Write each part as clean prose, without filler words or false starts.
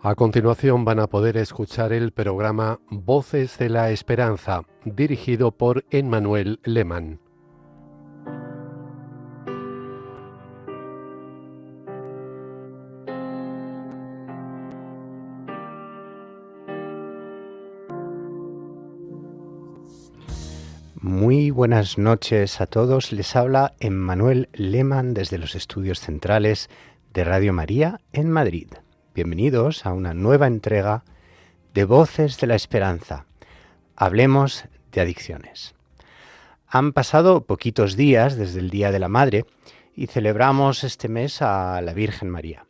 A continuación van a poder escuchar el programa Voces de la Esperanza, dirigido por Emmanuel Lehmann. Muy buenas noches a todos. Les habla Emmanuel Lehmann desde los estudios centrales de Radio María en Madrid. Bienvenidos a una nueva entrega de Voces de la Esperanza. Hablemos de adicciones. Han pasado poquitos días desde el Día de la Madre y celebramos este mes a la Virgen María.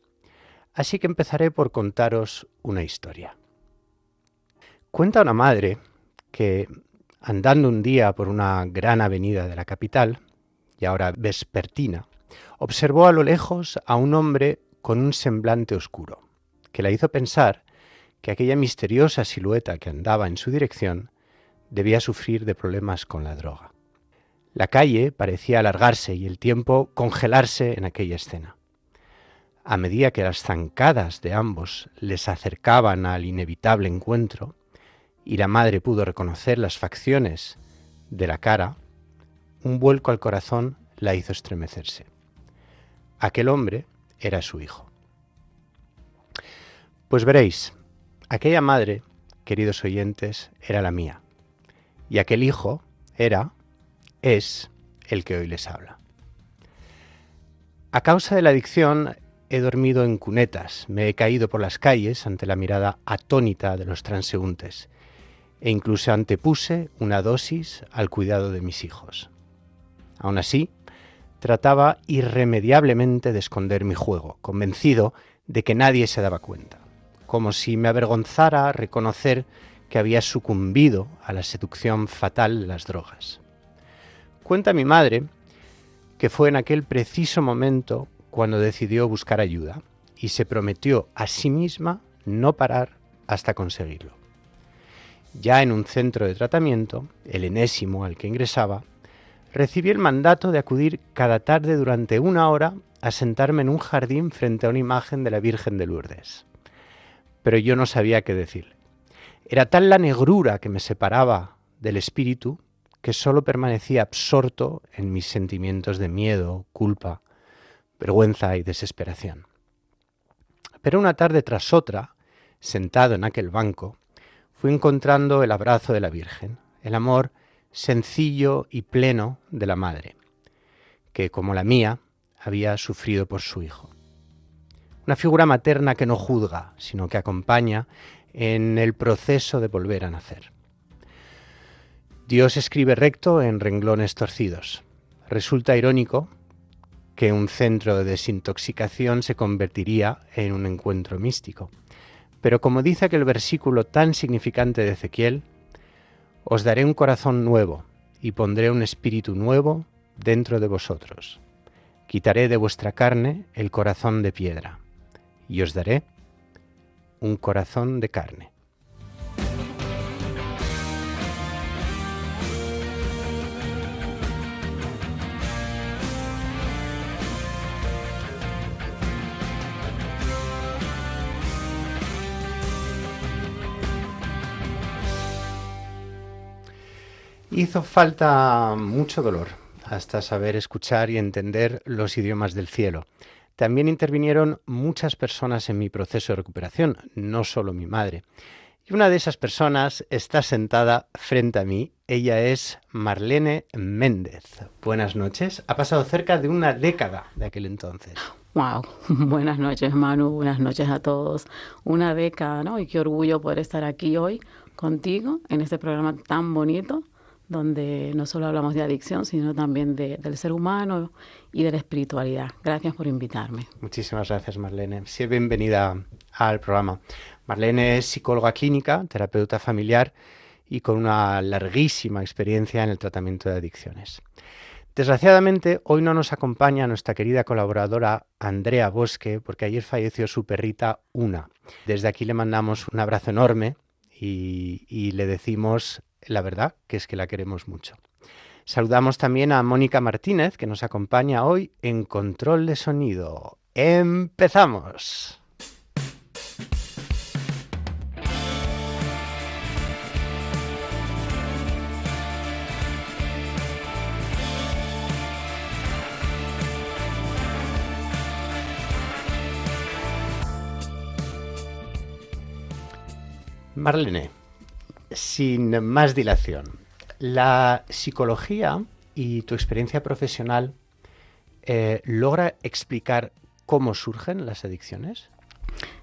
Así que empezaré por contaros una historia. Cuenta una madre que, andando un día por una gran avenida de la capital, y ahora vespertina, observó a lo lejos a un hombre con un semblante oscuro, que la hizo pensar que aquella misteriosa silueta que andaba en su dirección debía sufrir de problemas con la droga. La calle parecía alargarse y el tiempo congelarse en aquella escena. A medida que las zancadas de ambos les acercaban al inevitable encuentro, y la madre pudo reconocer las facciones de la cara, un vuelco al corazón la hizo estremecerse. Aquel hombre era su hijo. Pues veréis, aquella madre, queridos oyentes, era la mía, y aquel hijo es el que hoy les habla. A causa de la adicción he dormido en cunetas, me he caído por las calles ante la mirada atónita de los transeúntes, e incluso antepuse una dosis al cuidado de mis hijos. Aún así, trataba irremediablemente de esconder mi juego, convencido de que nadie se daba cuenta, como si me avergonzara reconocer que había sucumbido a la seducción fatal de las drogas. Cuenta mi madre que fue en aquel preciso momento cuando decidió buscar ayuda y se prometió a sí misma no parar hasta conseguirlo. Ya en un centro de tratamiento, el enésimo al que ingresaba, recibí el mandato de acudir cada tarde durante 1 hora a sentarme en un jardín frente a una imagen de la Virgen de Lourdes. Pero yo no sabía qué decirle. Era tal la negrura que me separaba del espíritu que solo permanecía absorto en mis sentimientos de miedo, culpa, vergüenza y desesperación. Pero una tarde tras otra, sentado en aquel banco, fui encontrando el abrazo de la Virgen, el amor sencillo y pleno de la madre, que, como la mía, había sufrido por su hijo. Una figura materna que no juzga, sino que acompaña en el proceso de volver a nacer. Dios escribe recto en renglones torcidos. Resulta irónico que un centro de desintoxicación se convertiría en un encuentro místico. Pero como dice aquel versículo tan significante de Ezequiel, os daré un corazón nuevo y pondré un espíritu nuevo dentro de vosotros. Quitaré de vuestra carne el corazón de piedra y os daré un corazón de carne. Hizo falta mucho dolor hasta saber escuchar y entender los idiomas del cielo. También intervinieron muchas personas en mi proceso de recuperación, no solo mi madre. Y una de esas personas está sentada frente a mí. Ella es Marlene Méndez. Buenas noches. Ha pasado cerca de una década de aquel entonces. Wow, buenas noches Manu, buenas noches a todos. Una década, ¿no? Y qué orgullo poder estar aquí hoy contigo en este programa tan bonito, donde no solo hablamos de adicción, sino también del ser humano y de la espiritualidad. Gracias por invitarme. Muchísimas gracias, Marlene. Sí, bienvenida al programa. Marlene es psicóloga clínica, terapeuta familiar y con una larguísima experiencia en el tratamiento de adicciones. Desgraciadamente, hoy no nos acompaña nuestra querida colaboradora Andrea Bosque, porque ayer falleció su perrita Una. Desde aquí le mandamos un abrazo enorme y le decimos la verdad, que es que la queremos mucho. Saludamos también a Mónica Martínez, que nos acompaña hoy en control de sonido. ¡Empezamos! Marlene, sin más dilación, ¿la psicología y tu experiencia profesional logra explicar cómo surgen las adicciones?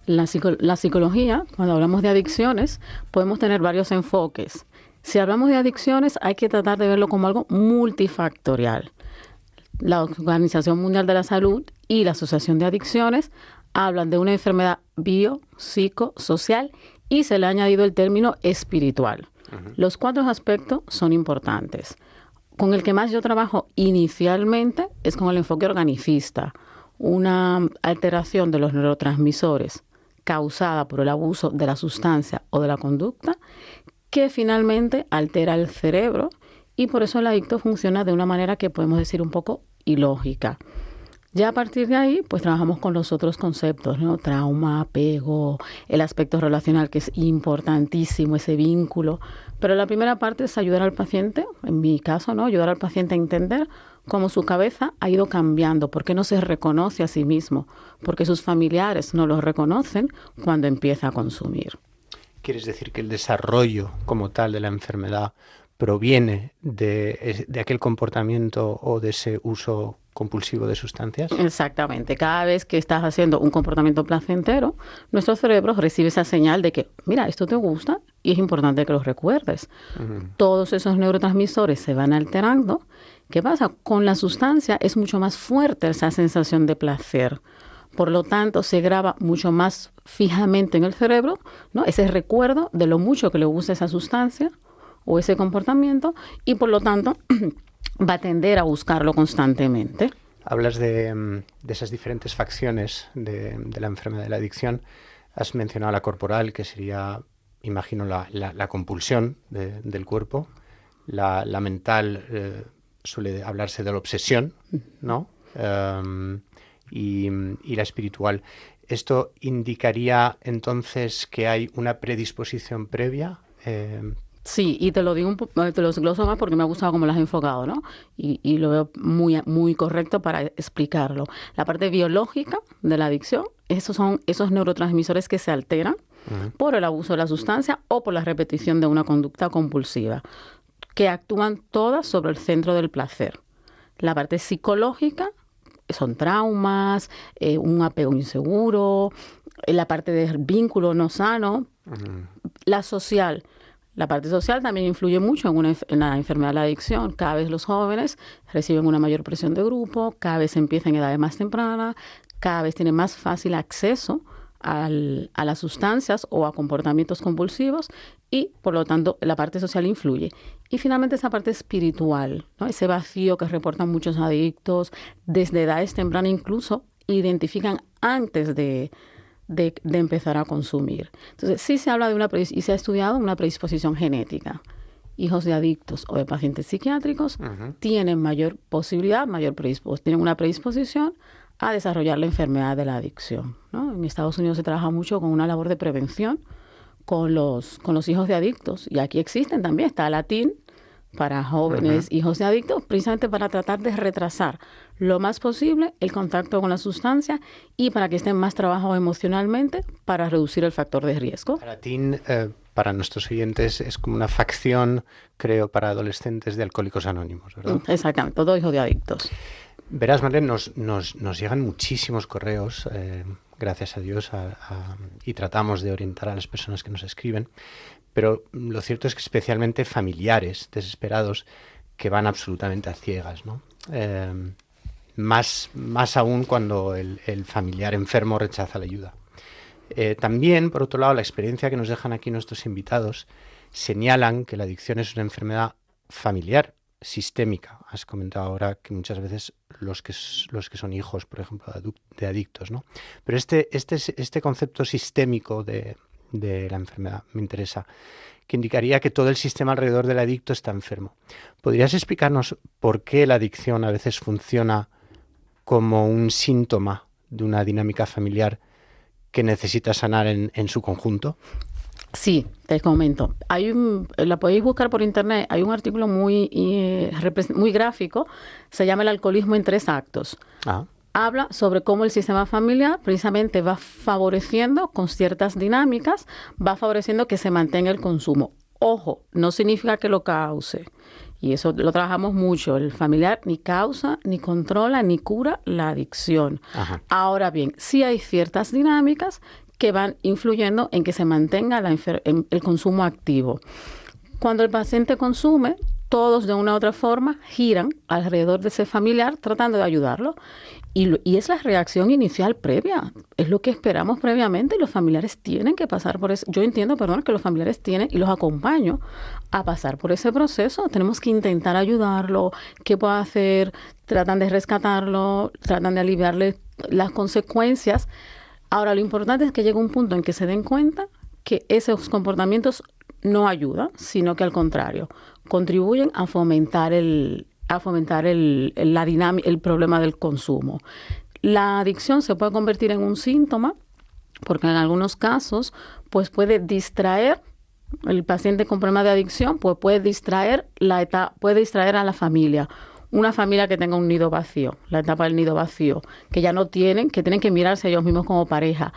La psicología, cuando hablamos de adicciones, podemos tener varios enfoques. Si hablamos de adicciones, hay que tratar de verlo como algo multifactorial. La Organización Mundial de la Salud y la Asociación de Adicciones hablan de una enfermedad biopsicosocial y se le ha añadido el término espiritual. Los 4 aspectos son importantes. Con el que más yo trabajo inicialmente es con el enfoque organicista, una alteración de los neurotransmisores causada por el abuso de la sustancia o de la conducta que finalmente altera el cerebro y por eso el adicto funciona de una manera que podemos decir un poco ilógica. Ya a partir de ahí, pues trabajamos con los otros conceptos, ¿no? Trauma, apego, el aspecto relacional que es importantísimo, ese vínculo. Pero la primera parte es ayudar al paciente, en mi caso, ¿no? Ayudar al paciente a entender cómo su cabeza ha ido cambiando, por qué no se reconoce a sí mismo, porque sus familiares no lo reconocen cuando empieza a consumir. ¿Quieres decir que el desarrollo como tal de la enfermedad proviene de aquel comportamiento o de ese uso compulsivo de sustancias? Exactamente. Cada vez que estás haciendo un comportamiento placentero, nuestro cerebro recibe esa señal de que, mira, esto te gusta y es importante que lo recuerdes. Todos esos neurotransmisores se van alterando. ¿Qué pasa? Con la sustancia es mucho más fuerte esa sensación de placer. Por lo tanto, se graba mucho más fijamente en el cerebro, ¿no? Ese recuerdo de lo mucho que le gusta esa sustancia o ese comportamiento y por lo tanto va a tender a buscarlo constantemente. Hablas de esas diferentes facciones de la enfermedad de la adicción. Has mencionado la corporal, que sería, imagino, la compulsión del cuerpo. La mental, suele hablarse de la obsesión, ¿no? Y la espiritual. ¿Esto indicaría entonces que hay una predisposición previa? Sí, y te lo digo te lo desgloso más porque me ha gustado cómo lo has enfocado, ¿no? Y lo veo muy, muy correcto para explicarlo. La parte biológica de la adicción, esos son esos neurotransmisores que se alteran por el abuso de la sustancia o por la repetición de una conducta compulsiva, que actúan todas sobre el centro del placer. La parte psicológica son traumas, un apego inseguro, la parte del vínculo no sano, la social. La parte social también influye mucho en la enfermedad de la adicción. Cada vez los jóvenes reciben una mayor presión de grupo, cada vez empiezan en edades más tempranas, cada vez tienen más fácil acceso a las sustancias o a comportamientos compulsivos y, por lo tanto, la parte social influye. Y finalmente esa parte espiritual, ¿no? Ese vacío que reportan muchos adictos desde edades tempranas, incluso identifican antes de empezar a consumir. Entonces, sí se habla de y se ha estudiado una predisposición genética. Hijos de adictos o de pacientes psiquiátricos tienen mayor posibilidad, tienen una predisposición a desarrollar la enfermedad de la adicción, ¿no? En Estados Unidos se trabaja mucho con una labor de prevención con los hijos de adictos. Y aquí existen también, está la TIN para jóvenes hijos de adictos, precisamente para tratar de retrasar lo más posible el contacto con la sustancia y para que estén más trabajados emocionalmente para reducir el factor de riesgo. La TIN, para nuestros oyentes, es como una facción, creo, para adolescentes de Alcohólicos Anónimos, ¿verdad? Exactamente, todos hijos de adictos. Verás, Marlene, nos llegan muchísimos correos, gracias a Dios, y tratamos de orientar a las personas que nos escriben, pero lo cierto es que especialmente familiares desesperados que van absolutamente a ciegas, ¿no? Más aún cuando el familiar enfermo rechaza la ayuda. También, por otro lado, la experiencia que nos dejan aquí nuestros invitados señalan que la adicción es una enfermedad familiar, sistémica. Has comentado ahora que muchas veces los que son hijos, por ejemplo, de adictos, ¿no? Pero este concepto sistémico de la enfermedad me interesa, que indicaría que todo el sistema alrededor del adicto está enfermo. ¿Podrías explicarnos por qué la adicción a veces funciona como un síntoma de una dinámica familiar que necesita sanar en su conjunto? Sí, te comento. La podéis buscar por internet. Hay un artículo muy gráfico. Se llama El alcoholismo en 3 actos. habla sobre cómo el sistema familiar precisamente va favoreciendo con ciertas dinámicas, va favoreciendo que se mantenga el consumo. Ojo, no significa que lo cause. Y eso lo trabajamos mucho. El familiar ni causa, ni controla, ni cura la adicción. Ajá. Ahora bien, sí hay ciertas dinámicas que van influyendo en que se mantenga el consumo activo. Cuando el paciente consume, todos de una u otra forma giran alrededor de ese familiar tratando de ayudarlo. Y es la reacción inicial previa, es lo que esperamos previamente y los familiares tienen que pasar por eso. Yo entiendo, que los familiares tienen y los acompaño a pasar por ese proceso. Tenemos que intentar ayudarlo, qué puede hacer, tratan de rescatarlo, tratan de aliviarle las consecuencias. Ahora, lo importante es que llegue un punto en que se den cuenta que esos comportamientos no ayudan, sino que al contrario, contribuyen a fomentar el problema del consumo. La adicción se puede convertir en un síntoma porque en algunos casos pues puede distraer el paciente con problema de adicción, pues puede distraer a la familia. Una familia que tenga un nido vacío, la etapa del nido vacío, que ya no tienen, que tienen que mirarse a ellos mismos como pareja.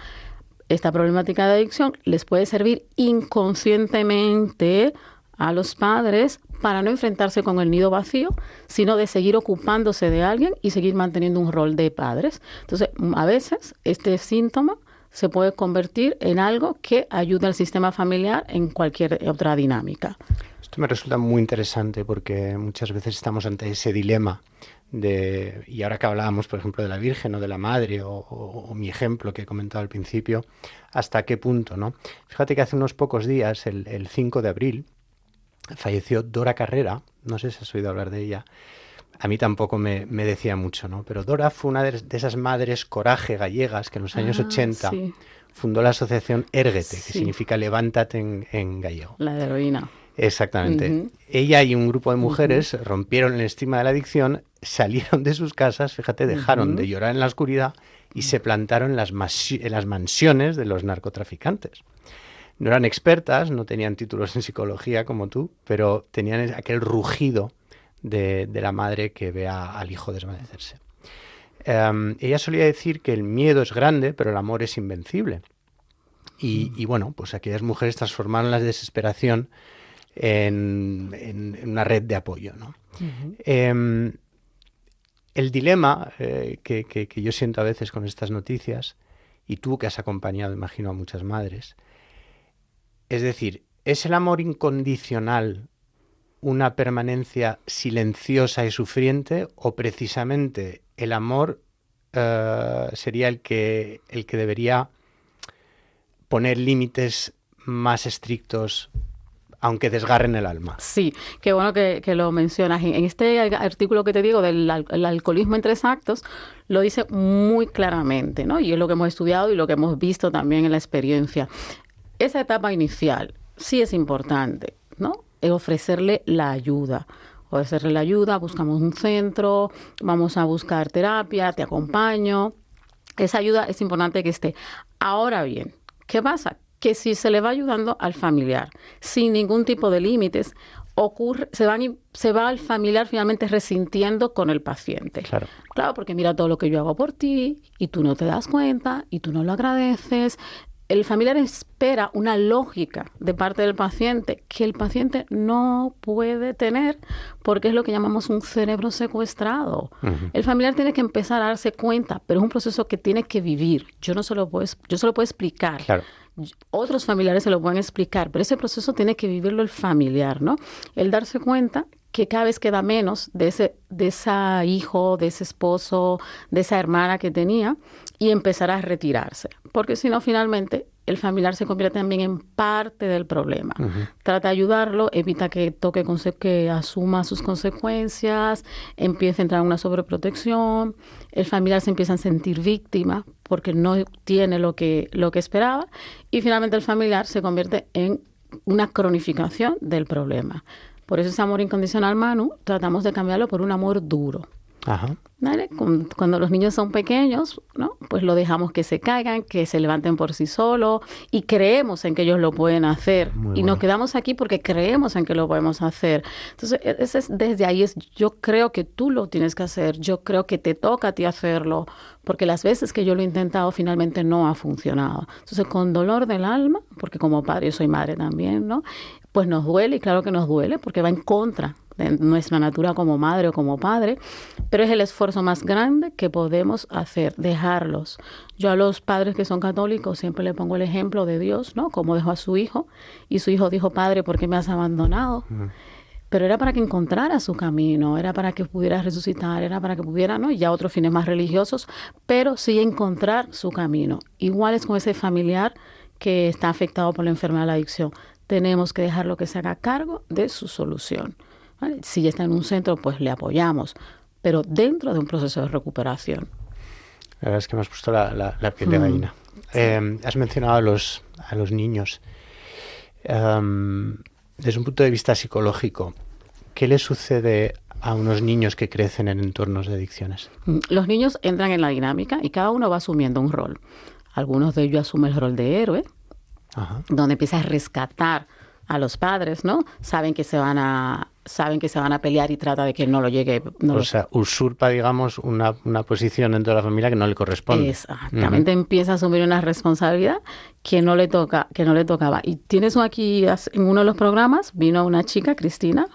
Esta problemática de adicción les puede servir inconscientemente a los padres para no enfrentarse con el nido vacío, sino de seguir ocupándose de alguien y seguir manteniendo un rol de padres. Entonces, a veces este síntoma se puede convertir en algo que ayude al sistema familiar en cualquier otra dinámica. Esto me resulta muy interesante porque muchas veces estamos ante ese dilema y ahora que hablábamos, por ejemplo, de la Virgen o de la Madre o mi ejemplo que he comentado al principio, ¿hasta qué punto, no? Fíjate que hace unos pocos días, el 5 de abril, falleció Dora Carrera, no sé si has oído hablar de ella. A mí tampoco me decía mucho, ¿no? Pero Dora fue una de esas madres coraje gallegas que en los años 80 sí. fundó la asociación Érguete, Sí. que significa levántate en gallego. La de heroína. Exactamente. Uh-huh. Ella y un grupo de mujeres rompieron el estigma de la adicción, salieron de sus casas, fíjate, dejaron de llorar en la oscuridad y se plantaron en las mansiones de los narcotraficantes. No eran expertas, no tenían títulos en psicología como tú, pero tenían aquel rugido de la madre que ve al hijo desvanecerse. Ella solía decir que el miedo es grande, pero el amor es invencible. Y bueno, pues aquellas mujeres transformaron la desesperación en una red de apoyo, ¿no? Uh-huh. El dilema que yo siento a veces con estas noticias, y tú que has acompañado, imagino, a muchas madres, es decir, ¿es el amor incondicional una permanencia silenciosa y sufriente o precisamente el amor sería el que debería poner límites más estrictos aunque desgarren el alma? Sí, qué bueno que lo mencionas. En este artículo que te digo del alcoholismo en 3 actos, lo dice muy claramente, ¿no? Y es lo que hemos estudiado y lo que hemos visto también en la experiencia. Esa etapa inicial sí es importante, ¿no? Es ofrecerle la ayuda. Buscamos un centro, vamos a buscar terapia, te acompaño. Esa ayuda es importante que esté. Ahora bien, ¿qué pasa? Que si se le va ayudando al familiar sin ningún tipo de límites, se va el familiar finalmente resintiendo con el paciente. Claro, porque mira todo lo que yo hago por ti y tú no te das cuenta y tú no lo agradeces. El familiar espera una lógica de parte del paciente que el paciente no puede tener porque es lo que llamamos un cerebro secuestrado. Uh-huh. El familiar tiene que empezar a darse cuenta, pero es un proceso que tiene que vivir. Yo se lo puedo explicar. Claro. Otros familiares se lo pueden explicar, pero ese proceso tiene que vivirlo el familiar, ¿no? El darse cuenta que cada vez queda menos de ese hijo, de ese esposo, de esa hermana que tenía y empezar a retirarse. Porque si no, finalmente, el familiar se convierte también en parte del problema. Uh-huh. Trata de ayudarlo, evita que que asuma sus consecuencias, empieza a entrar en una sobreprotección, el familiar se empieza a sentir víctima porque no tiene lo que esperaba y finalmente el familiar se convierte en una cronificación del problema. Por eso ese amor incondicional, Manu, tratamos de cambiarlo por un amor duro. Ajá. ¿Vale? Cuando los niños son pequeños, ¿no? Pues lo dejamos que se caigan, que se levanten por sí solos y creemos en que ellos lo pueden hacer. Muy Y bueno. nos quedamos aquí porque creemos en que lo podemos hacer. Entonces, desde ahí yo creo que tú lo tienes que hacer, yo creo que te toca a ti hacerlo, porque las veces que yo lo he intentado finalmente no ha funcionado. Entonces, con dolor del alma, porque como padre, yo soy madre también, ¿no? Pues nos duele, y claro que nos duele, porque va en contra de nuestra natura como madre o como padre, pero es el esfuerzo más grande que podemos hacer, dejarlos. Yo a los padres que son católicos siempre le pongo el ejemplo de Dios, ¿no? Como dejó a su hijo, y su hijo dijo, Padre, ¿por qué me has abandonado? Pero era para que encontrara su camino, era para que pudiera resucitar, era para que pudiera, ¿no? Y ya otros fines más religiosos, pero sí encontrar su camino. Igual es con ese familiar que está afectado por la enfermedad de la adicción. Tenemos que dejarlo que se haga cargo de su solución. ¿Vale? Si ya está en un centro, pues le apoyamos, pero dentro de un proceso de recuperación. La verdad es que me has puesto la piel de gallina. Has mencionado a los niños. Desde un punto de vista psicológico, ¿qué les sucede a unos niños que crecen en entornos de adicciones? Los niños entran en la dinámica y cada uno va asumiendo un rol. Algunos de ellos asumen el rol de héroe, Ajá. donde empieza a rescatar a los padres, ¿no? Saben que se van a pelear y trata de que no lo llegue. O sea, usurpa, digamos, una posición dentro de la familia que no le corresponde. Exactamente, empieza a asumir una responsabilidad que no le tocaba. Y tienes aquí, en uno de los programas, vino una chica, Cristina,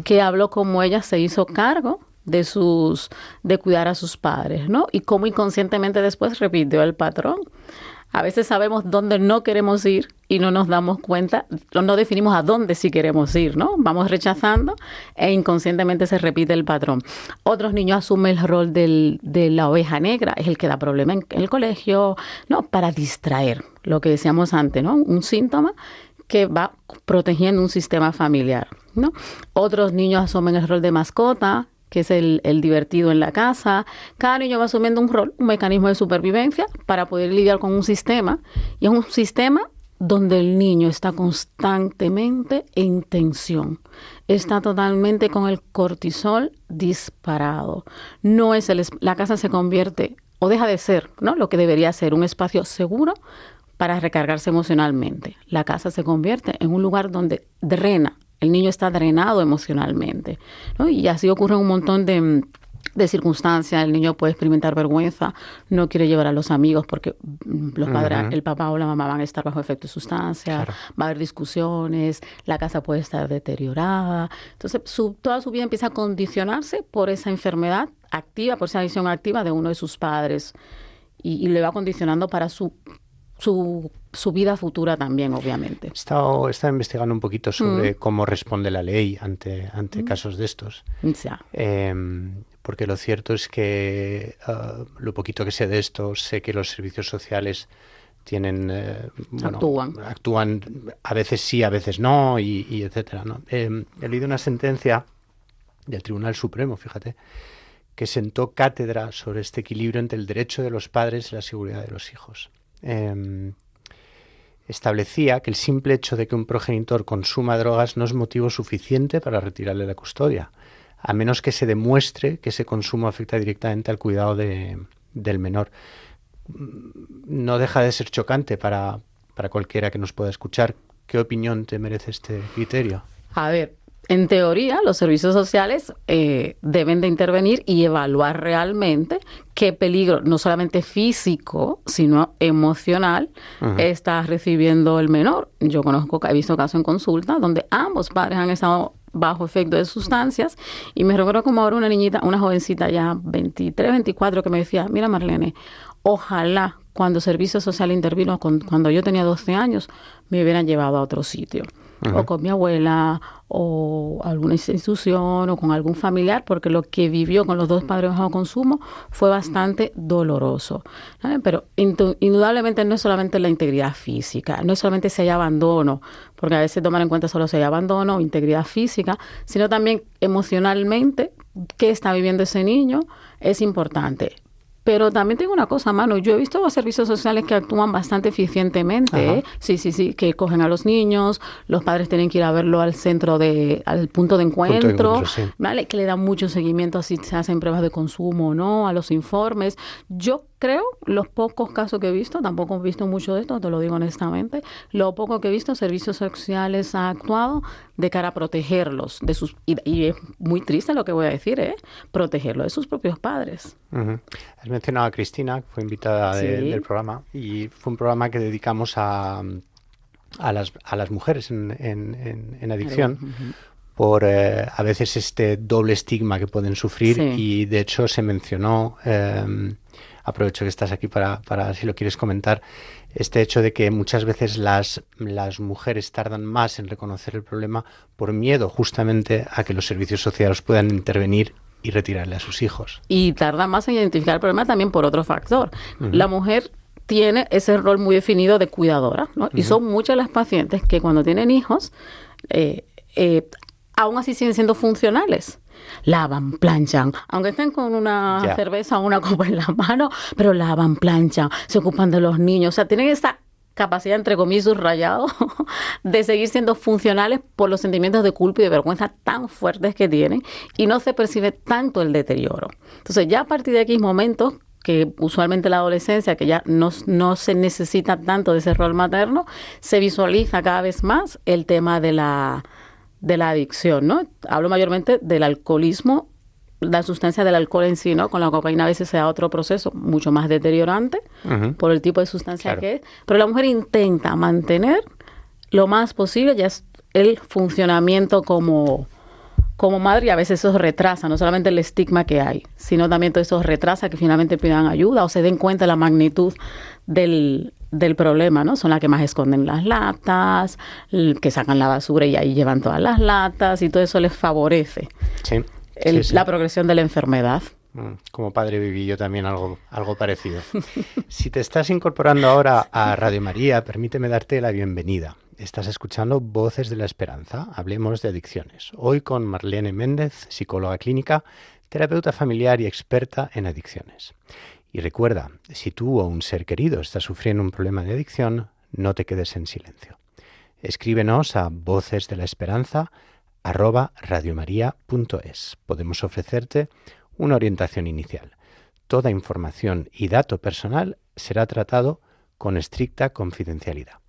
que habló cómo ella se hizo cargo de cuidar a sus padres, ¿no? Y cómo inconscientemente después repitió el patrón. A veces sabemos dónde no queremos ir y no nos damos cuenta, no definimos a dónde sí queremos ir, ¿no? Vamos rechazando e inconscientemente se repite el patrón. Otros niños asumen el rol de la oveja negra, es el que da problema en el colegio, ¿no? Para distraer, lo que decíamos antes, ¿no? Un síntoma que va protegiendo un sistema familiar, ¿no? Otros niños asumen el rol de mascota, que es el divertido en la casa. Cada niño va asumiendo un rol, un mecanismo de supervivencia para poder lidiar con un sistema. Y es un sistema donde el niño está constantemente en tensión. Está totalmente con el cortisol disparado. La casa se convierte, o deja de ser, ¿no? Lo que debería ser un espacio seguro para recargarse emocionalmente. La casa se convierte en un lugar donde drena. El niño está drenado emocionalmente, ¿no? Y así ocurre un montón de circunstancias. El niño puede experimentar vergüenza, no quiere llevar a los amigos porque los padres, el papá o la mamá van a estar bajo efecto de sustancias, va a haber discusiones, la casa puede estar deteriorada. Entonces, toda su vida empieza a condicionarse por esa enfermedad activa, por esa adicción activa de uno de sus padres y le va condicionando para su vida futura también, obviamente. He estado investigando un poquito sobre cómo responde la ley ante casos de estos. Ya. Porque lo cierto es que lo poquito que sé de esto, sé que los servicios sociales tienen... actúan a veces sí, a veces no, y etcétera, ¿no? He leído una sentencia del Tribunal Supremo, fíjate, que sentó cátedra sobre este equilibrio entre el derecho de los padres y la seguridad de los hijos. Establecía que el simple hecho de que un progenitor consuma drogas no es motivo suficiente para retirarle la custodia, a menos que se demuestre que ese consumo afecta directamente al cuidado del menor. No deja de ser chocante para cualquiera que nos pueda escuchar. ¿Qué opinión te merece este criterio? A ver, en teoría, los servicios sociales deben de intervenir y evaluar realmente qué peligro, no solamente físico, sino emocional, está recibiendo el menor. Yo he visto casos en consulta donde ambos padres han estado bajo efecto de sustancias y me recuerdo como ahora una jovencita ya 23, 24 que me decía, mira Marlene, ojalá cuando Servicio Social intervino, cuando yo tenía 12 años, me hubieran llevado a otro sitio. O con mi abuela, o alguna institución, o con algún familiar, porque lo que vivió con los dos padres bajo consumo fue bastante doloroso. ¿Saben? Pero indudablemente no es solamente la integridad física, no es solamente si hay abandono, porque a veces tomar en cuenta solo si hay abandono o integridad física, sino también emocionalmente qué está viviendo ese niño es importante. Pero también tengo una cosa, Manu, yo he visto servicios sociales que actúan bastante eficientemente, ¿eh? Sí, que cogen a los niños, los padres tienen que ir a verlo al punto de encuentro, sí. ¿vale? Que le dan mucho seguimiento, así se hacen pruebas de consumo, ¿no? A los informes. Yo creo, los pocos casos que he visto, tampoco he visto mucho de esto, te lo digo honestamente, lo poco que he visto, servicios sociales han actuado de cara a protegerlos de sus, y es muy triste lo que voy a decir, protegerlos de sus propios padres. Uh-huh. Has mencionado a Cristina, que fue invitada del programa, y fue un programa que dedicamos a las mujeres en adicción. Uh-huh. Por a veces este doble estigma que pueden sufrir, y de hecho se mencionó, aprovecho que estás aquí para si lo quieres comentar, este hecho de que muchas veces las mujeres tardan más en reconocer el problema por miedo justamente a que los servicios sociales puedan intervenir y retirarle a sus hijos. Y tarda más en identificar el problema también por otro factor. Uh-huh. La mujer tiene ese rol muy definido de cuidadora, ¿no? Uh-huh. Y son muchas las pacientes que cuando tienen hijos, aún así siguen siendo funcionales. Lavan, planchan, aunque estén con una cerveza o una copa en la mano, pero lavan, planchan, se ocupan de los niños. O sea, tienen esta capacidad, entre comillas, subrayado, de seguir siendo funcionales por los sentimientos de culpa y de vergüenza tan fuertes que tienen, y no se percibe tanto el deterioro. Entonces, ya a partir de aquí momentos que usualmente en la adolescencia, que ya no se necesita tanto de ese rol materno, se visualiza cada vez más el tema de la adicción, ¿no? Hablo mayormente del alcoholismo, la sustancia del alcohol en sí, ¿no? Con la cocaína a veces se da otro proceso mucho más deteriorante por el tipo de sustancia que es, pero la mujer intenta mantener lo más posible ya es el funcionamiento como madre, y a veces eso retrasa, no solamente el estigma que hay, sino también todo eso retrasa que finalmente pidan ayuda o se den cuenta de la magnitud del problema, ¿no? Son las que más esconden las latas, que sacan la basura y ahí llevan todas las latas, y todo eso les favorece la progresión de la enfermedad. Como padre viví yo también algo parecido. Si te estás incorporando ahora a Radio María, permíteme darte la bienvenida. Estás escuchando Voces de la Esperanza, hablemos de adicciones. Hoy con Marlene Méndez, psicóloga clínica, terapeuta familiar y experta en adicciones. Y recuerda, si tú o un ser querido está sufriendo un problema de adicción, no te quedes en silencio. Escríbenos a vocesdelaesperanza@radiomaria.es. Podemos ofrecerte una orientación inicial. Toda información y dato personal será tratado con estricta confidencialidad.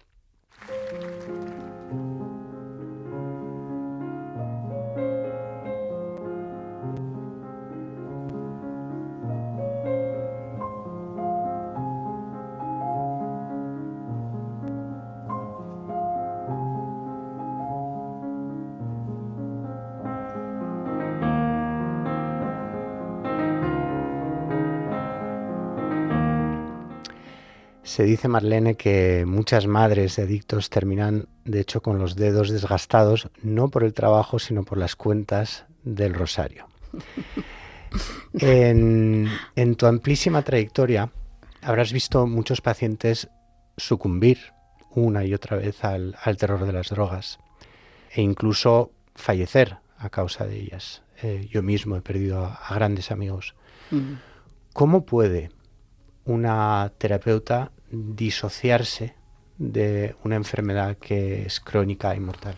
Se dice, Marlene, que muchas madres de adictos terminan, de hecho, con los dedos desgastados, no por el trabajo, sino por las cuentas del rosario. En tu amplísima trayectoria habrás visto muchos pacientes sucumbir una y otra vez al terror de las drogas e incluso fallecer a causa de ellas. Yo mismo he perdido a grandes amigos. ¿Cómo puede una terapeuta disociarse de una enfermedad que es crónica y mortal?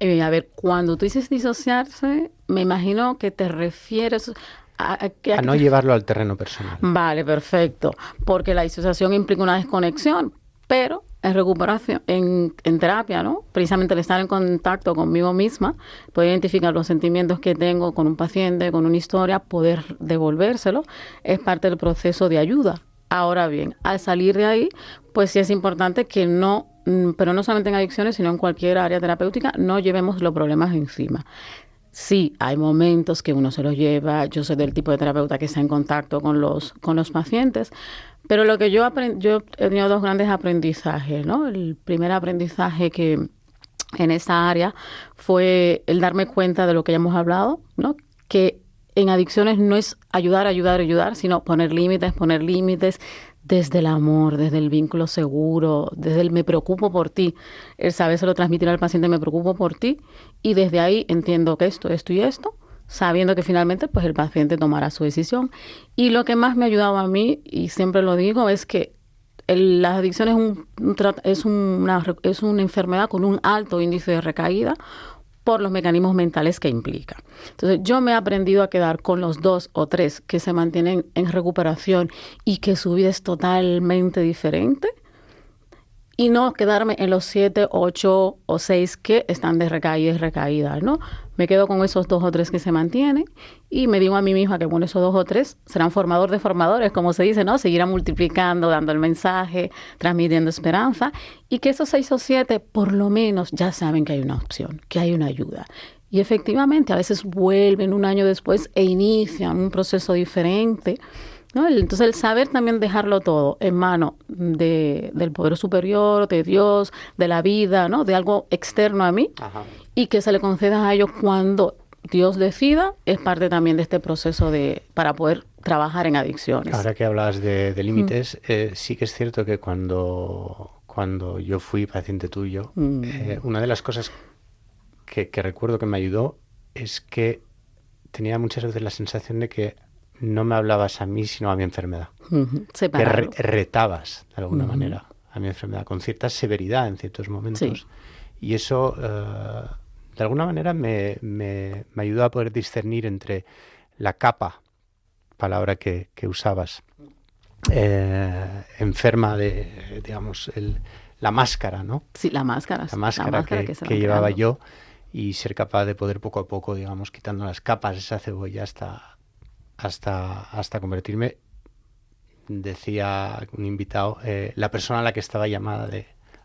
A ver, cuando tú dices disociarse, me imagino que te refieres a no llevarlo al terreno personal. Vale, perfecto. Porque la disociación implica una desconexión, pero en recuperación, en terapia, ¿no? Precisamente el estar en contacto conmigo misma, poder identificar los sentimientos que tengo con un paciente, con una historia, poder devolvérselo, es parte del proceso de ayuda. Ahora bien, al salir de ahí, pues sí es importante que pero no solamente en adicciones, sino en cualquier área terapéutica, no llevemos los problemas encima. Sí, hay momentos que uno se los lleva. Yo soy del tipo de terapeuta que está en contacto con los pacientes, pero lo que yo he tenido dos grandes aprendizajes, ¿no? El primer aprendizaje que en esa área fue el darme cuenta de lo que ya hemos hablado, ¿no? Que en adicciones no es ayudar, sino poner límites desde el amor, desde el vínculo seguro, desde el me preocupo por ti, el sabérselo transmitir al paciente, me preocupo por ti, y desde ahí entiendo que esto y esto sabiendo que finalmente pues el paciente tomará su decisión. Y lo que más me ha ayudado a mí, y siempre lo digo, es que la adicción es una enfermedad con un alto índice de recaída por los mecanismos mentales que implica. Entonces, yo me he aprendido a quedar con los 2 o 3 que se mantienen en recuperación y que su vida es totalmente diferente, y no quedarme en los 7, 8 o 6 que están de recaída y recaída, ¿no? Me quedo con esos 2 o 3 que se mantienen y me digo a mí misma que bueno, esos 2 o 3 serán formador de formadores, como se dice, ¿no? Seguirán multiplicando, dando el mensaje, transmitiendo esperanza, y que esos 6 o 7 por lo menos ya saben que hay una opción, que hay una ayuda. Y efectivamente a veces vuelven un año después e inician un proceso diferente, ¿no? Entonces el saber también dejarlo todo en manos del poder superior, de Dios, de la vida, ¿no? De algo externo a mí. Ajá. Y que se le conceda a ellos cuando Dios decida, es parte también de este proceso para poder trabajar en adicciones. Ahora que hablabas de límites, sí que es cierto que cuando yo fui paciente tuyo, una de las cosas que recuerdo que me ayudó es que tenía muchas veces la sensación de que no me hablabas a mí, sino a mi enfermedad. Que retabas, de alguna manera, a mi enfermedad, con cierta severidad en ciertos momentos. Sí. Y eso, de alguna manera, me ayudó a poder discernir entre la capa, palabra que usabas, enferma de, digamos, la máscara, ¿no? Sí, la máscara que llevaba yo, y ser capaz de poder poco a poco, digamos, quitando las capas de esa cebolla hasta convertirme, decía un invitado, la persona a la que estaba llamada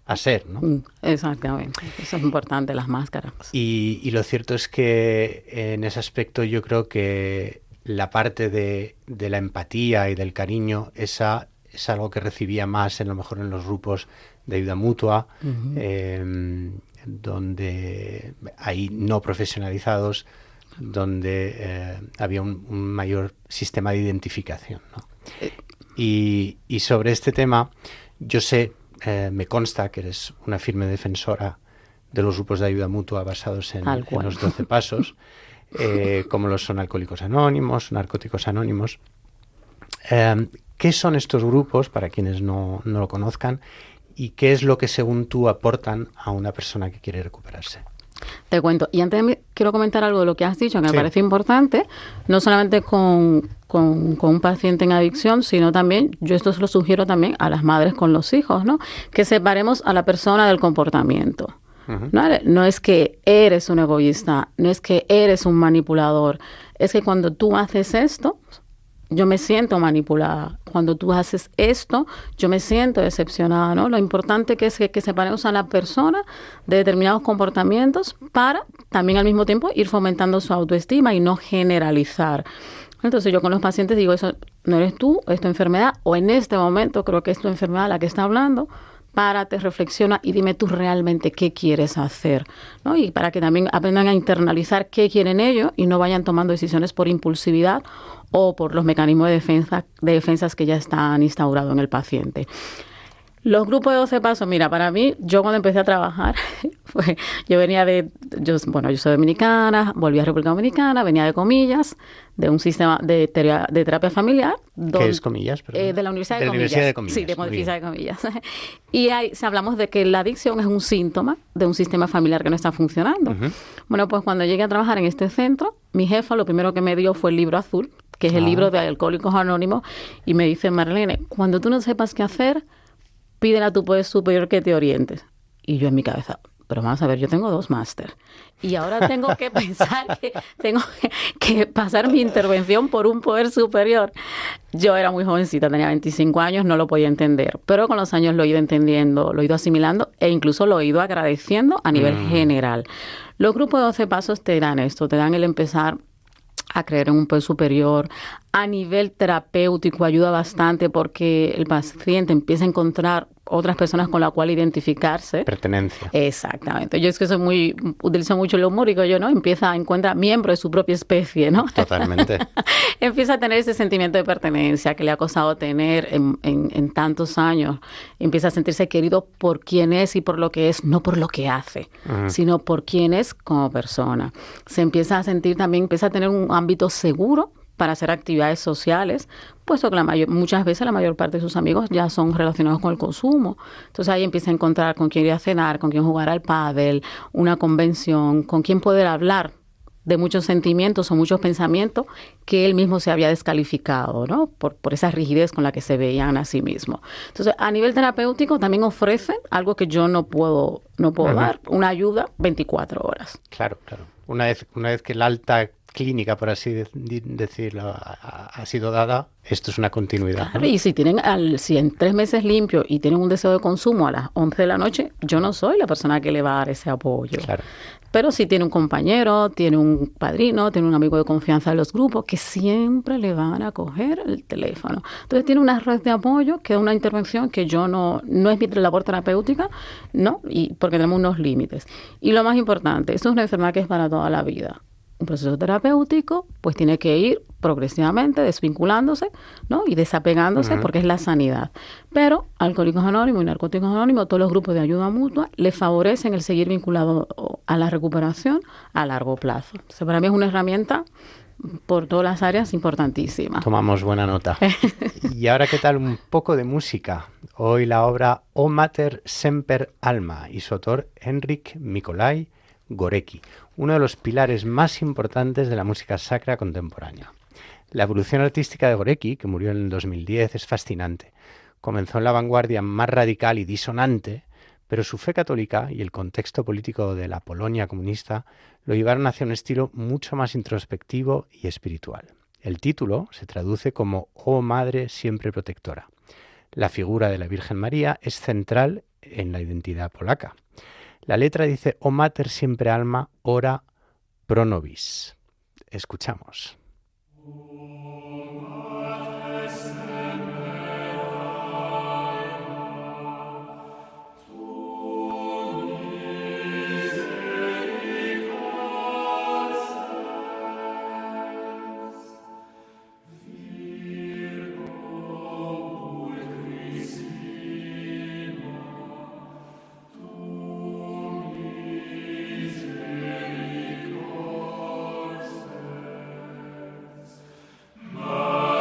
a ser, ¿no? Exactamente, eso es importante, las máscaras. Y lo cierto es que en ese aspecto yo creo que la parte de la empatía y del cariño, esa es algo que recibía más a lo mejor en los grupos de ayuda mutua, donde hay no profesionalizados, donde había un mayor sistema de identificación, ¿no? Y sobre este tema, yo sé, me consta que eres una firme defensora de los grupos de ayuda mutua basados en los 12 pasos, como lo son Alcohólicos Anónimos, Narcóticos Anónimos. ¿Qué son estos grupos, para quienes no lo conozcan, y qué es lo que según tú aportan a una persona que quiere recuperarse? Te cuento. Y antes quiero comentar algo de lo que has dicho, que me parece importante, no solamente con un paciente en adicción, sino también, yo esto se lo sugiero también a las madres con los hijos, ¿no? Que separemos a la persona del comportamiento. No es que eres un egoísta, no es que eres un manipulador, es que cuando tú haces esto, yo me siento manipulada. Cuando tú haces esto, yo me siento decepcionada, ¿no? Lo importante que es que separemos a la persona de determinados comportamientos para también al mismo tiempo ir fomentando su autoestima y no generalizar. Entonces yo con los pacientes digo, eso no eres tú, es tu enfermedad, o en este momento creo que es tu enfermedad la que está hablando. Párate, reflexiona y dime tú realmente qué quieres hacer, ¿no? Y para que también aprendan a internalizar qué quieren ellos y no vayan tomando decisiones por impulsividad o por los mecanismos de defensas que ya están instaurados en el paciente. Los grupos de 12 pasos, mira, para mí, yo cuando empecé a trabajar, yo soy dominicana, volví a República Dominicana, venía de Comillas, de un sistema de terapia familiar. ¿Qué es Comillas? De la Universidad de Comillas. Sí, de la Universidad de Comillas. Y ahí hablamos de que la adicción es un síntoma de un sistema familiar que no está funcionando. Bueno, pues cuando llegué a trabajar en este centro, mi jefa lo primero que me dio fue el libro azul, que es el libro de Alcohólicos Anónimos, y me dice, Marlene, cuando tú no sepas qué hacer, pídele a tu poder superior que te orientes. Y yo en mi cabeza, pero vamos a ver, yo tengo 2 máster y ahora tengo que pensar que tengo que pasar mi intervención por un poder superior. Yo era muy jovencita, tenía 25 años, no lo podía entender, pero con los años lo he ido entendiendo, lo he ido asimilando e incluso lo he ido agradeciendo a nivel general. Los grupos de 12 pasos te dan esto, te dan el empezar a creer en un poder superior. A nivel terapéutico ayuda bastante porque el paciente empieza a encontrar otras personas con las cuales identificarse. Pertenencia. Exactamente. Yo es que utilizo mucho el humor y digo yo, ¿no? Encuentra miembro de su propia especie, ¿no? Totalmente. Empieza a tener ese sentimiento de pertenencia que le ha costado tener en tantos años. Empieza a sentirse querido por quién es y por lo que es, no por lo que hace, sino por quién es como persona. Se empieza a sentir también, empieza a tener un ámbito seguro para hacer actividades sociales, puesto que muchas veces la mayor parte de sus amigos ya son relacionados con el consumo. Entonces ahí empieza a encontrar con quién ir a cenar, con quién jugar al pádel, una convención, con quién poder hablar de muchos sentimientos o muchos pensamientos que él mismo se había descalificado, ¿no? Por esa rigidez con la que se veían a sí mismos. Entonces, a nivel terapéutico también ofrecen algo que yo no puedo dar, una ayuda 24 horas. Claro. Una vez que el alta clínica, por así decirlo, ha sido dada, esto es una continuidad. Claro, ¿no? y si en 3 meses limpio y tienen un deseo de consumo a las 11 de la noche, yo no soy la persona que le va a dar ese apoyo. Claro. Pero si tiene un compañero, tiene un padrino, tiene un amigo de confianza de los grupos que siempre le van a coger el teléfono. Entonces tiene una red de apoyo que es una intervención que yo no es mi labor terapéutica, ¿no? Y porque tenemos unos límites. Y lo más importante, esto es una enfermedad que es para toda la vida. Un proceso terapéutico, pues tiene que ir progresivamente desvinculándose, ¿no? Y desapegándose porque es la sanidad. Pero Alcohólicos Anónimos y Narcóticos Anónimos, todos los grupos de ayuda mutua, le favorecen el seguir vinculado a la recuperación a largo plazo. Entonces, para mí es una herramienta por todas las áreas importantísima. Tomamos buena nota. Y ahora, ¿qué tal un poco de música? Hoy la obra O Mater Semper Alma y su autor Henryk Mikolaj Górecki, uno de los pilares más importantes de la música sacra contemporánea. La evolución artística de Górecki, que murió en el 2010, es fascinante. Comenzó en la vanguardia más radical y disonante, pero su fe católica y el contexto político de la Polonia comunista lo llevaron hacia un estilo mucho más introspectivo y espiritual. El título se traduce como «Oh Madre siempre protectora». La figura de la Virgen María es central en la identidad polaca. La letra dice «O Mater siempre alma, ora pro nobis». Escuchamos. Amen.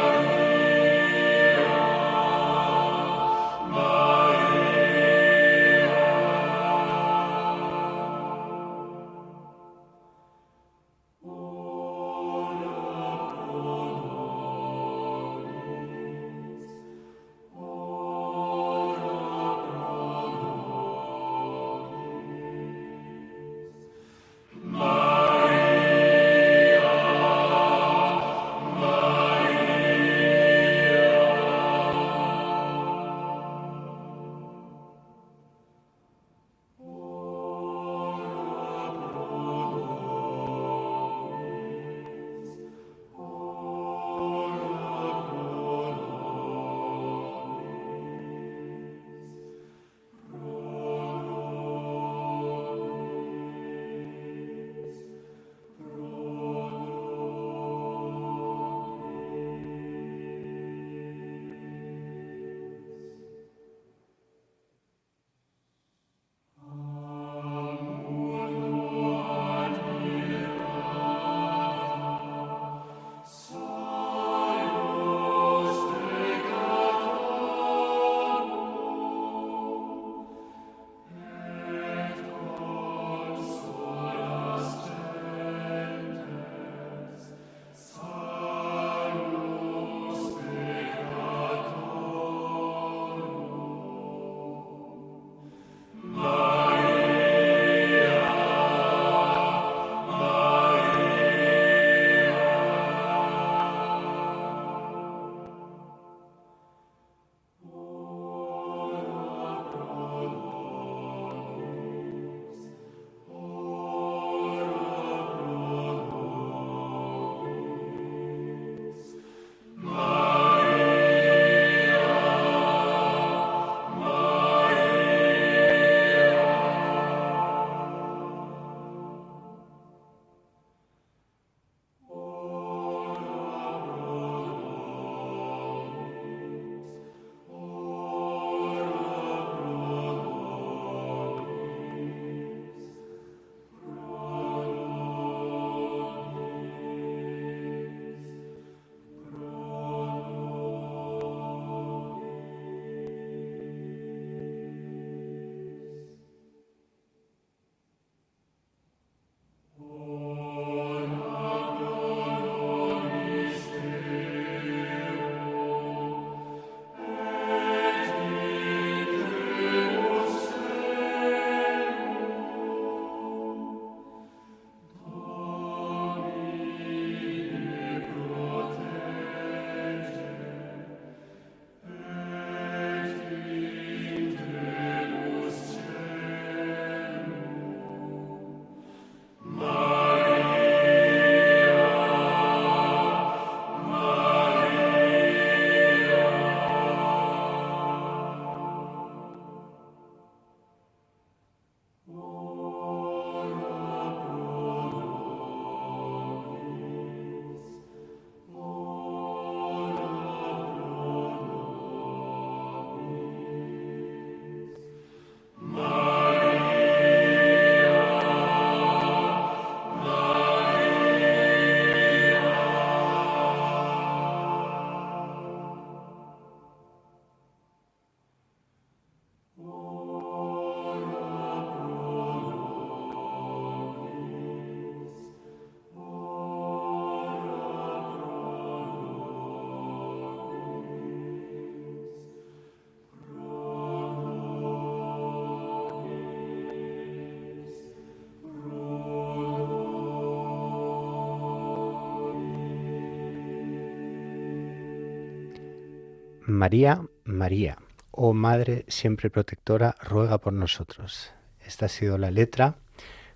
María, María, oh Madre siempre protectora, ruega por nosotros. Esta ha sido la letra,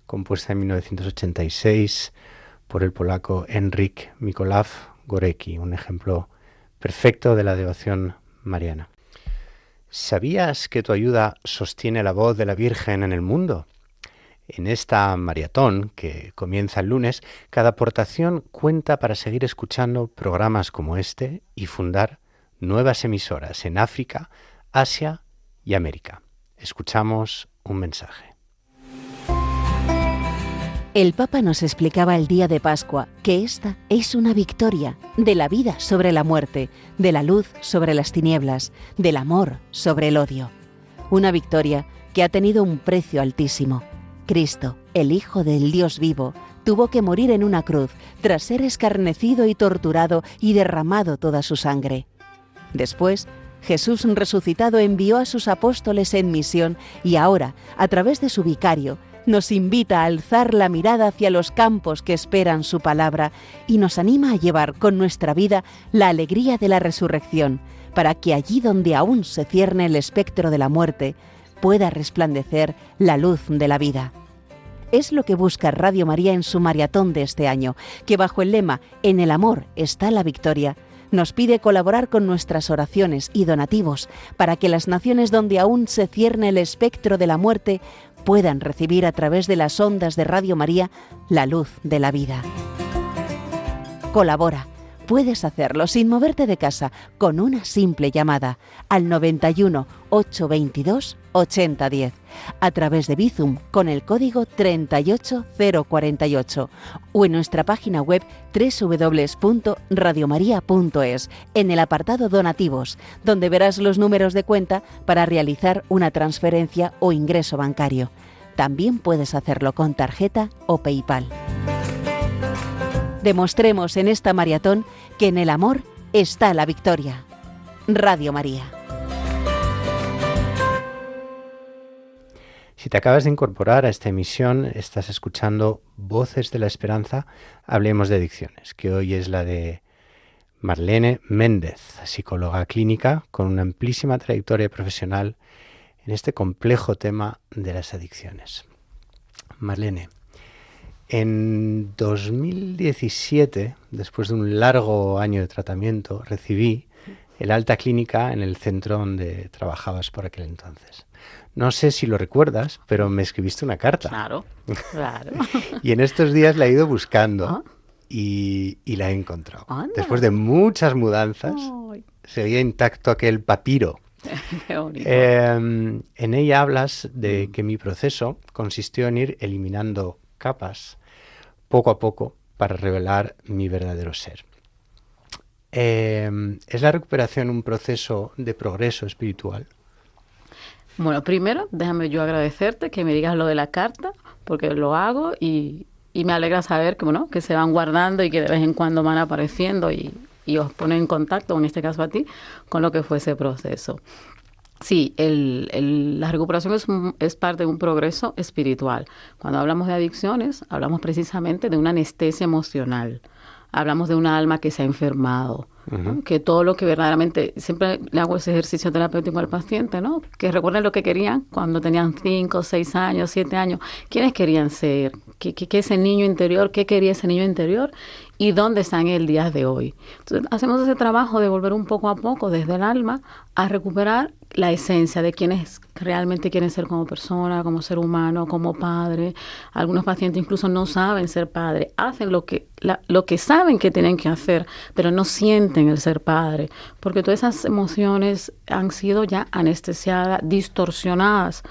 compuesta en 1986 por el polaco Henryk Mikołaj Górecki, un ejemplo perfecto de la devoción mariana. ¿Sabías que tu ayuda sostiene la voz de la Virgen en el mundo? En esta maratón, que comienza el lunes, cada aportación cuenta para seguir escuchando programas como este y fundar nuevas emisoras en África, Asia y América. Escuchamos un mensaje. El Papa nos explicaba el día de Pascua que esta es una victoria de la vida sobre la muerte, de la luz sobre las tinieblas, del amor sobre el odio. Una victoria que ha tenido un precio altísimo. Cristo, el Hijo del Dios vivo, tuvo que morir en una cruz tras ser escarnecido y torturado y derramado toda su sangre. Después, Jesús resucitado envió a sus apóstoles en misión y ahora, a través de su vicario, nos invita a alzar la mirada hacia los campos que esperan su palabra y nos anima a llevar con nuestra vida la alegría de la resurrección, para que allí donde aún se cierne el espectro de la muerte, pueda resplandecer la luz de la vida. Es lo que busca Radio María en su maratón de este año, que bajo el lema «En el amor está la victoria», nos pide colaborar con nuestras oraciones y donativos para que las naciones donde aún se cierne el espectro de la muerte puedan recibir a través de las ondas de Radio María la luz de la vida. Colabora. Puedes hacerlo sin moverte de casa con una simple llamada al 91 822 8010 a través de Bizum con el código 38048 o en nuestra página web www.radiomaria.es en el apartado Donativos, donde verás los números de cuenta para realizar una transferencia o ingreso bancario. También puedes hacerlo con tarjeta o PayPal. Demostremos en esta maratón que en el amor está la victoria. Radio María. Si te acabas de incorporar a esta emisión, estás escuchando Voces de la Esperanza, Hablemos de Adicciones, que hoy es la de Marlene Méndez, psicóloga clínica con una amplísima trayectoria profesional en este complejo tema de las adicciones. Marlene, en 2017, después de un largo año de tratamiento, recibí el alta clínica en el centro donde trabajabas por aquel entonces. No sé si lo recuerdas, pero me escribiste una carta. Claro. Y en estos días la he ido buscando y la he encontrado. Anda. Después de muchas mudanzas, seguía intacto aquel papiro. Qué bonito. En ella hablas de que mi proceso consistió en ir eliminando capas poco a poco para revelar mi verdadero ser. ¿Es la recuperación un proceso de progreso espiritual? Bueno, primero, déjame yo agradecerte que me digas lo de la carta, porque lo hago y me alegra saber que, bueno, que se van guardando y que de vez en cuando van apareciendo y os ponen en contacto, en este caso a ti, con lo que fue ese proceso. Sí, la recuperación es parte de un progreso espiritual. Cuando hablamos de adicciones, hablamos precisamente de una anestesia emocional. Hablamos de una alma que se ha enfermado, ¿no? Que todo lo que verdaderamente, siempre le hago ese ejercicio terapéutico al paciente, ¿no? Que recuerden lo que querían cuando tenían 5, 6 años, 7 años. ¿Quiénes querían ser? ¿Qué ese niño interior? ¿Qué quería ese niño interior? ¿Y dónde están el día de hoy? Entonces, hacemos ese trabajo de volver un poco a poco desde el alma a recuperar la esencia de quienes realmente quieren ser como persona, como ser humano, como padre. Algunos pacientes incluso no saben ser padre, hacen lo que saben que tienen que hacer, pero no sienten el ser padre, porque todas esas emociones han sido ya anestesiadas, distorsionadas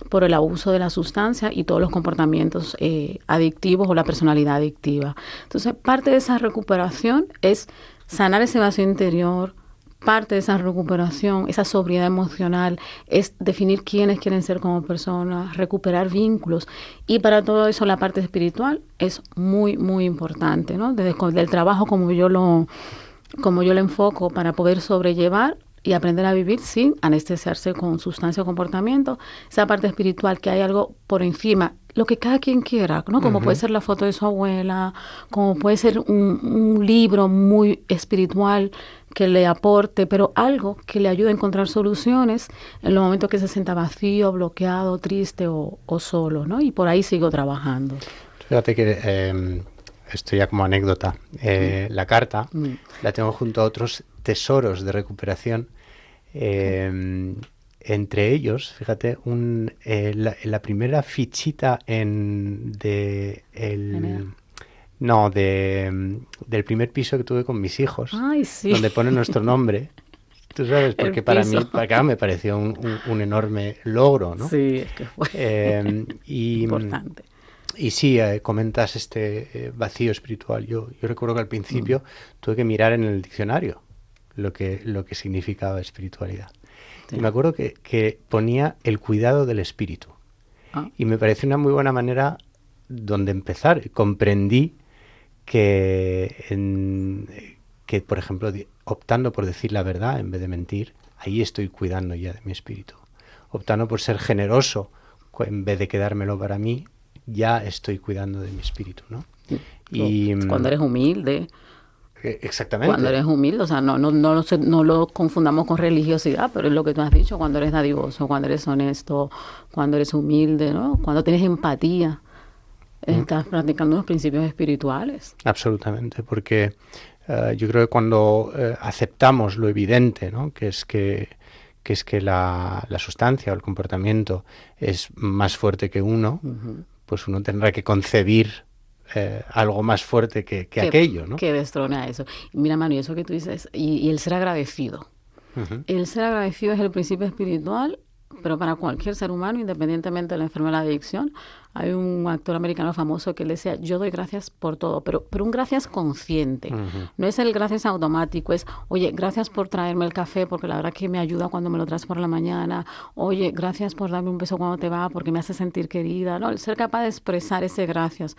por el abuso de la sustancia y todos los comportamientos adictivos o la personalidad adictiva. Entonces, parte de esa recuperación es sanar ese vacío interior. Parte de esa recuperación, esa sobriedad emocional, es definir quiénes quieren ser como personas, recuperar vínculos. Y para todo eso la parte espiritual es muy, muy importante, ¿no? Desde el trabajo como yo lo enfoco para poder sobrellevar y aprender a vivir sin anestesiarse con sustancia o comportamiento. Esa parte espiritual, que hay algo por encima, lo que cada quien quiera, ¿no? Como puede ser la foto de su abuela, como puede ser un libro muy espiritual que le aporte, pero algo que le ayude a encontrar soluciones en los momentos que se sienta vacío, bloqueado, triste o solo, ¿no? Y por ahí sigo trabajando. Fíjate que esto ya como anécdota, la carta la tengo junto a otros tesoros de recuperación. Entre ellos, fíjate, la primera fichita del primer piso que tuve con mis hijos, Ay, sí. donde pone nuestro nombre. Tú sabes, porque para mí me pareció un enorme logro, ¿no? Sí, es que fue importante. Y sí, comentas este vacío espiritual. Yo recuerdo que al principio tuve que mirar en el diccionario lo que significaba espiritualidad. Sí. Y me acuerdo que ponía el cuidado del espíritu. Y me pareció una muy buena manera donde empezar. Comprendí que, por ejemplo, optando por decir la verdad en vez de mentir, ahí estoy cuidando ya de mi espíritu. Optando por ser generoso en vez de quedármelo para mí, ya estoy cuidando de mi espíritu, ¿no? Y cuando eres humilde. Exactamente. Cuando eres humilde, o sea, no lo confundamos con religiosidad, pero es lo que tú has dicho, cuando eres dadivoso, cuando eres honesto, cuando eres humilde, ¿no? Cuando tienes empatía, estás practicando unos principios espirituales. Absolutamente, porque yo creo que cuando aceptamos lo evidente, ¿no? Que es que la sustancia o el comportamiento es más fuerte que uno, pues uno tendrá que concebir algo más fuerte que aquello, ¿no? Que destrone a eso. Mira, Manu, y eso que tú dices, y el ser agradecido. El ser agradecido es el principio espiritual, pero para cualquier ser humano, independientemente de la enfermedad de adicción. Hay un actor americano famoso que le decía, yo doy gracias por todo, pero un gracias consciente. No es el gracias automático, es, oye, gracias por traerme el café, porque la verdad que me ayuda cuando me lo traes por la mañana. Oye, gracias por darme un beso cuando te va, porque me hace sentir querida. No, el ser capaz de expresar ese gracias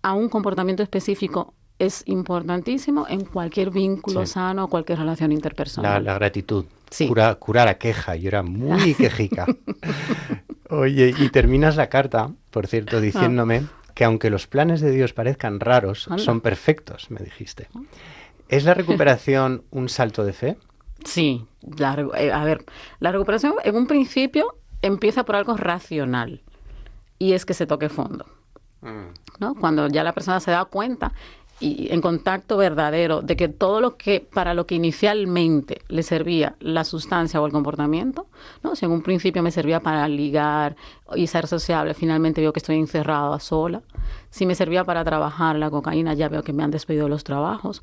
a un comportamiento específico es importantísimo en cualquier vínculo sano o cualquier relación interpersonal. La gratitud. Sí. Cura la queja. Yo era muy quejica. Oye, y terminas la carta, por cierto, diciéndome que aunque los planes de Dios parezcan raros, son perfectos, me dijiste. ¿Es la recuperación un salto de fe? Sí. La recuperación en un principio empieza por algo racional y es que se toque fondo. ¿No? Cuando ya la persona se da cuenta y en contacto verdadero de que todo lo que para lo que inicialmente le servía la sustancia o el comportamiento, ¿no? Si en un principio me servía para ligar y ser sociable, finalmente veo que estoy encerrada sola. Si me servía para trabajar la cocaína, ya veo que me han despedido de los trabajos.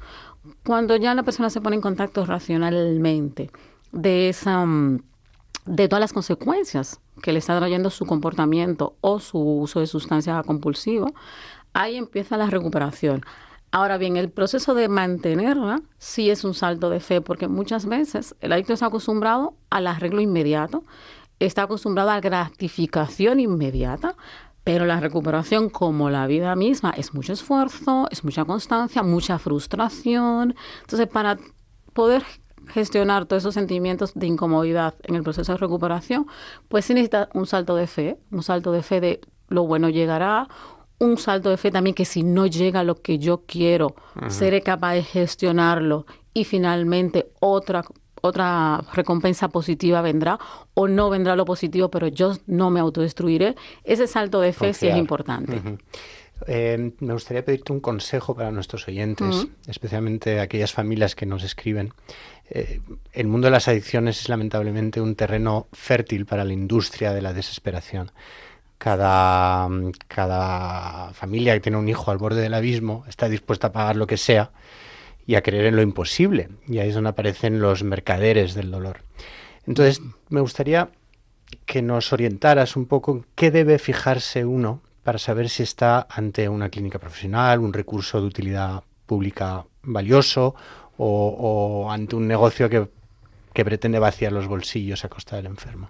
Cuando ya la persona se pone en contacto racionalmente de todas las consecuencias que le está trayendo su comportamiento o su uso de sustancia compulsiva, ahí empieza la recuperación. Ahora bien, el proceso de mantenerla sí es un salto de fe, porque muchas veces el adicto está acostumbrado al arreglo inmediato, está acostumbrado a la gratificación inmediata, pero la recuperación, como la vida misma, es mucho esfuerzo, es mucha constancia, mucha frustración. Entonces, para poder gestionar todos esos sentimientos de incomodidad en el proceso de recuperación, pues sí necesita un salto de fe de lo bueno llegará, un salto de fe también que si no llega lo que yo quiero, seré capaz de gestionarlo y finalmente otra recompensa positiva vendrá o no vendrá lo positivo, pero yo no me autodestruiré. Ese salto de fe sí es importante. Me gustaría pedirte un consejo para nuestros oyentes, especialmente aquellas familias que nos escriben. El mundo de las adicciones es lamentablemente un terreno fértil para la industria de la desesperación. Cada familia que tiene un hijo al borde del abismo está dispuesta a pagar lo que sea y a creer en lo imposible. Y ahí es donde aparecen los mercaderes del dolor. Entonces, me gustaría que nos orientaras un poco en qué debe fijarse uno para saber si está ante una clínica profesional, un recurso de utilidad pública valioso o ante un negocio que pretende vaciar los bolsillos a costa del enfermo.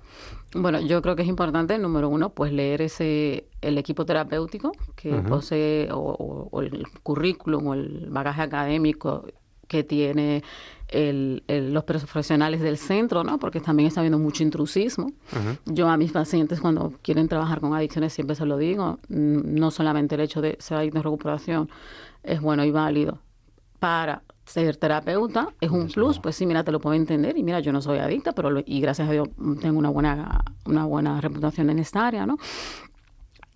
Bueno, yo creo que es importante, número uno, pues leer el equipo terapéutico que posee o el currículum o el bagaje académico que tiene los profesionales del centro, ¿no? Porque también está habiendo mucho intrusismo. Yo a mis pacientes cuando quieren trabajar con adicciones siempre se lo digo, no solamente el hecho de ser adicto en recuperación es bueno y válido, para ser terapeuta es un plus, pues sí, mira, te lo puedo entender y mira, yo no soy adicta, pero y gracias a Dios tengo una buena reputación en esta área, ¿no?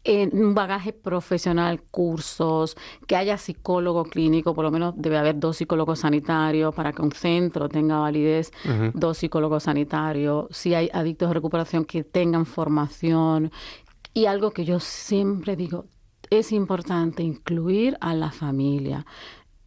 Un bagaje profesional, cursos, que haya psicólogo clínico, por lo menos debe haber 2 psicólogos sanitarios para que un centro tenga validez, 2 psicólogos sanitarios, si hay adictos de recuperación que tengan formación. Y algo que yo siempre digo, es importante incluir a la familia.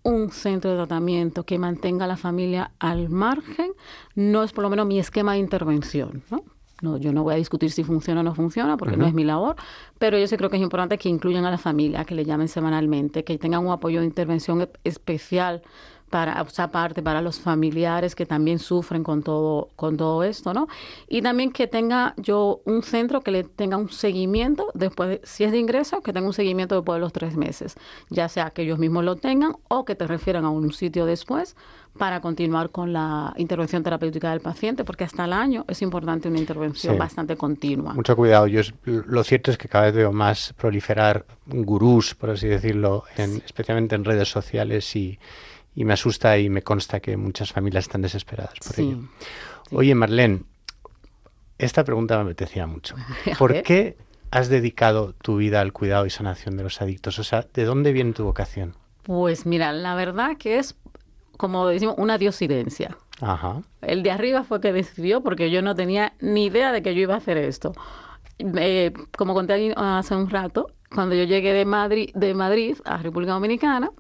Un centro de tratamiento que mantenga a la familia al margen no es por lo menos mi esquema de intervención, ¿no? No, yo no voy a discutir si funciona o no funciona porque no es mi labor, pero yo sí creo que es importante que incluyan a la familia, que le llamen semanalmente, que tengan un apoyo de intervención especial para, o sea, aparte para los familiares que también sufren con todo esto, ¿no? Y también que tenga yo un centro que le tenga un seguimiento después, si es de ingreso, que tenga un seguimiento después de los 3 meses, ya sea que ellos mismos lo tengan o que te refieran a un sitio después para continuar con la intervención terapéutica del paciente, porque hasta el año es importante una intervención bastante continua. Mucho cuidado. Lo cierto es que cada vez veo más proliferar gurús, por así decirlo, especialmente en redes sociales y me asusta y me consta que muchas familias están desesperadas por ello. Sí. Oye, Marlene, esta pregunta me apetecía mucho. ¿Por qué has dedicado tu vida al cuidado y sanación de los adictos? O sea, ¿de dónde viene tu vocación? Pues mira, la verdad que es, como decimos, una diosidencia. Ajá. El de arriba fue que decidió, porque yo no tenía ni idea de que yo iba a hacer esto. Como conté hace un rato, cuando yo llegué de Madrid a República Dominicana,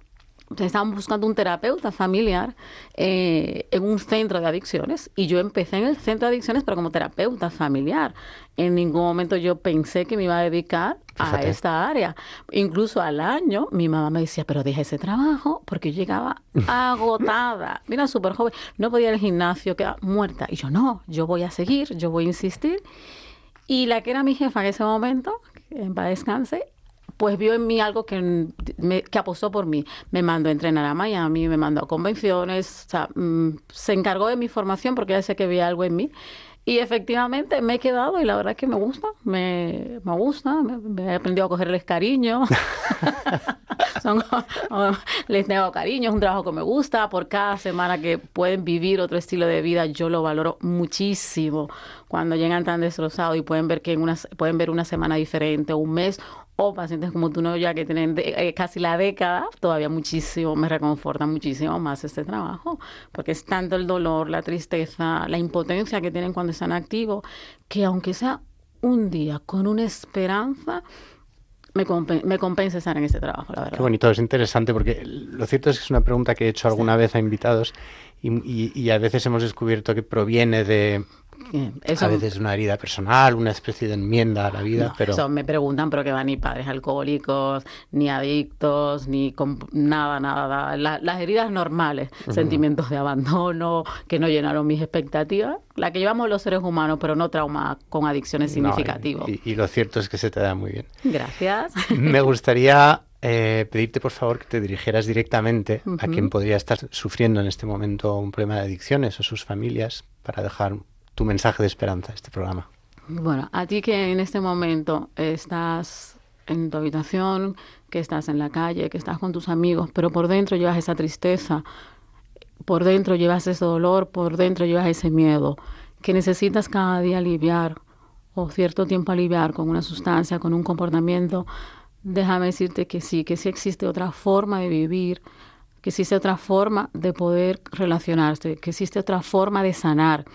estaban buscando un terapeuta familiar en un centro de adicciones y yo empecé en el centro de adicciones pero como terapeuta familiar. En ningún momento yo pensé que me iba a dedicar a esta área. Incluso al año mi mamá me decía, pero deja ese trabajo, porque yo llegaba agotada. Mira, súper joven, no podía ir al gimnasio, quedaba muerta. Y yo no, yo voy a seguir, yo voy a insistir. Y la que era mi jefa en ese momento, en paz descanse, pues vio en mí algo que apostó por mí. Me mandó a entrenar a Miami, me mandó a convenciones, o sea, se encargó de mi formación porque ella sé que veía algo en mí. Y efectivamente me he quedado y la verdad es que me gusta, me he aprendido a cogerles cariño. Les tengo cariño, es un trabajo que me gusta. Por cada semana que pueden vivir otro estilo de vida, yo lo valoro muchísimo. Cuando llegan tan destrozados y pueden ver pueden ver una semana diferente, un mes, o pacientes como tú, no, ya que tienen casi la década, todavía muchísimo, me reconforta muchísimo más este trabajo, porque es tanto el dolor, la tristeza, la impotencia que tienen cuando están activos, que aunque sea un día con una esperanza, me compensa estar en este trabajo, la verdad. Qué bonito, es interesante, porque lo cierto es que es una pregunta que he hecho alguna vez a invitados y a veces hemos descubierto que proviene de... a veces una herida personal, una especie de enmienda a la vida, no, pero... Eso me preguntan, pero que van ni padres alcohólicos, ni adictos, ni con nada. Las heridas normales, sentimientos de abandono, que no llenaron mis expectativas, la que llevamos los seres humanos, pero no traumas con adicciones significativos. Y lo cierto es que se te da muy bien. Gracias. Me gustaría pedirte, por favor, que te dirigieras directamente a quien podría estar sufriendo en este momento un problema de adicciones o sus familias, para dejar tu mensaje de esperanza a este programa. Bueno, a ti que en este momento estás en tu habitación, que estás en la calle, que estás con tus amigos, pero por dentro llevas esa tristeza, por dentro llevas ese dolor, por dentro llevas ese miedo, que necesitas cada día aliviar o cierto tiempo aliviar con una sustancia, con un comportamiento, déjame decirte que sí existe otra forma de vivir, que existe otra forma de poder relacionarse, que existe otra forma de sanar,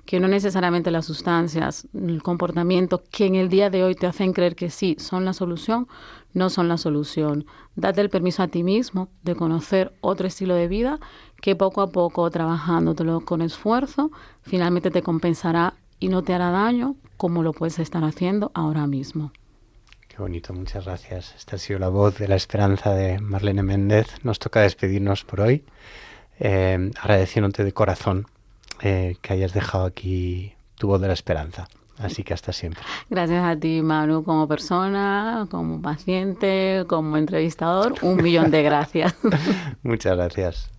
que no necesariamente las sustancias, el comportamiento que en el día de hoy te hacen creer que sí son la solución, no son la solución. Date el permiso a ti mismo de conocer otro estilo de vida que poco a poco, trabajándotelo con esfuerzo, finalmente te compensará y no te hará daño como lo puedes estar haciendo ahora mismo. Qué bonito, muchas gracias. Esta ha sido la voz de la esperanza de Marlene Méndez. Nos toca despedirnos por hoy, agradeciéndote de corazón que hayas dejado aquí tu voz de la esperanza. Así que hasta siempre. Gracias a ti, Manu, como persona, como paciente, como entrevistador. 1.000.000 de gracias. Muchas gracias.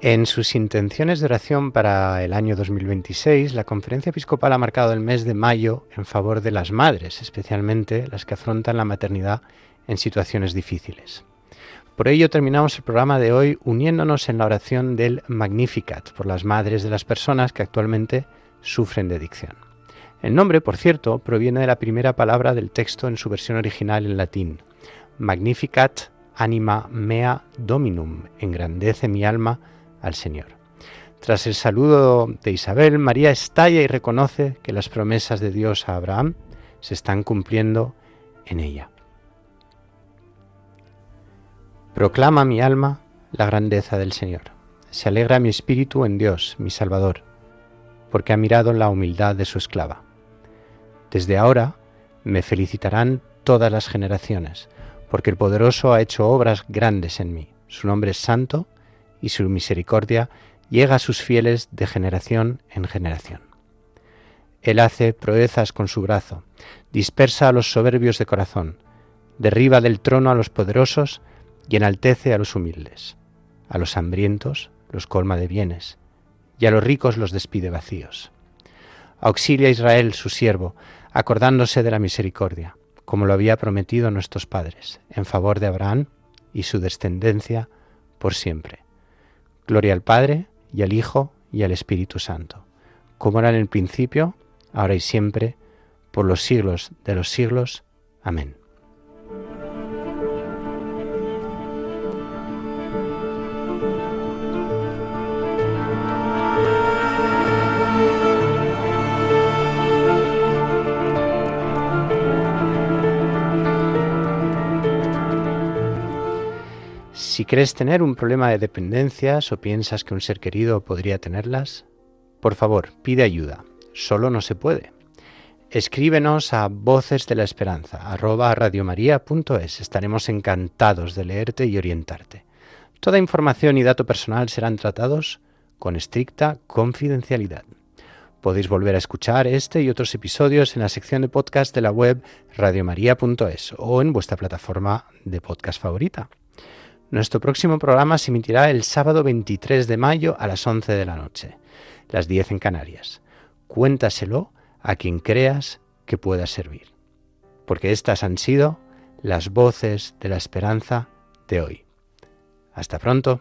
En sus intenciones de oración para el año 2026, la Conferencia Episcopal ha marcado el mes de mayo en favor de las madres, especialmente las que afrontan la maternidad en situaciones difíciles. Por ello terminamos el programa de hoy uniéndonos en la oración del Magnificat por las madres de las personas que actualmente sufren de adicción. El nombre, por cierto, proviene de la primera palabra del texto en su versión original en latín. Magnificat anima mea Dominum, engrandece mi alma al Señor. Tras el saludo de Isabel, María estalla y reconoce que las promesas de Dios a Abraham se están cumpliendo en ella. Proclama mi alma la grandeza del Señor. Se alegra mi espíritu en Dios, mi Salvador, porque ha mirado la humildad de su esclava. Desde ahora me felicitarán todas las generaciones, porque el Poderoso ha hecho obras grandes en mí. Su nombre es santo y su misericordia llega a sus fieles de generación en generación. Él hace proezas con su brazo, dispersa a los soberbios de corazón, derriba del trono a los poderosos y enaltece a los humildes. A los hambrientos los colma de bienes, y a los ricos los despide vacíos. Auxilia a Israel, su siervo, acordándose de la misericordia, como lo había prometido a nuestros padres, en favor de Abraham y su descendencia por siempre. Gloria al Padre, y al Hijo, y al Espíritu Santo, como era en el principio, ahora y siempre, por los siglos de los siglos. Amén. Si crees tener un problema de dependencias o piensas que un ser querido podría tenerlas, por favor, pide ayuda. Solo no se puede. Escríbenos a vocesdelaesperanza@radiomaria.es. Estaremos encantados de leerte y orientarte. Toda información y dato personal serán tratados con estricta confidencialidad. Podéis volver a escuchar este y otros episodios en la sección de podcast de la web radiomaria.es o en vuestra plataforma de podcast favorita. Nuestro próximo programa se emitirá el sábado 23 de mayo a las 11 de la noche, las 10 en Canarias. Cuéntaselo a quien creas que pueda servir, porque estas han sido las voces de la esperanza de hoy. Hasta pronto.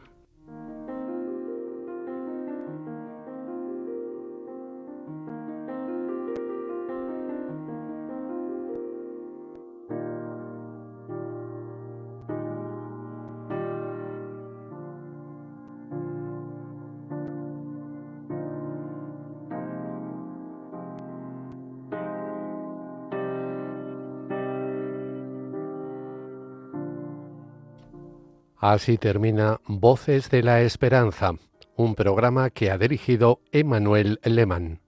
Así termina Voces de la Esperanza, un programa que ha dirigido Emmanuel Lehmann.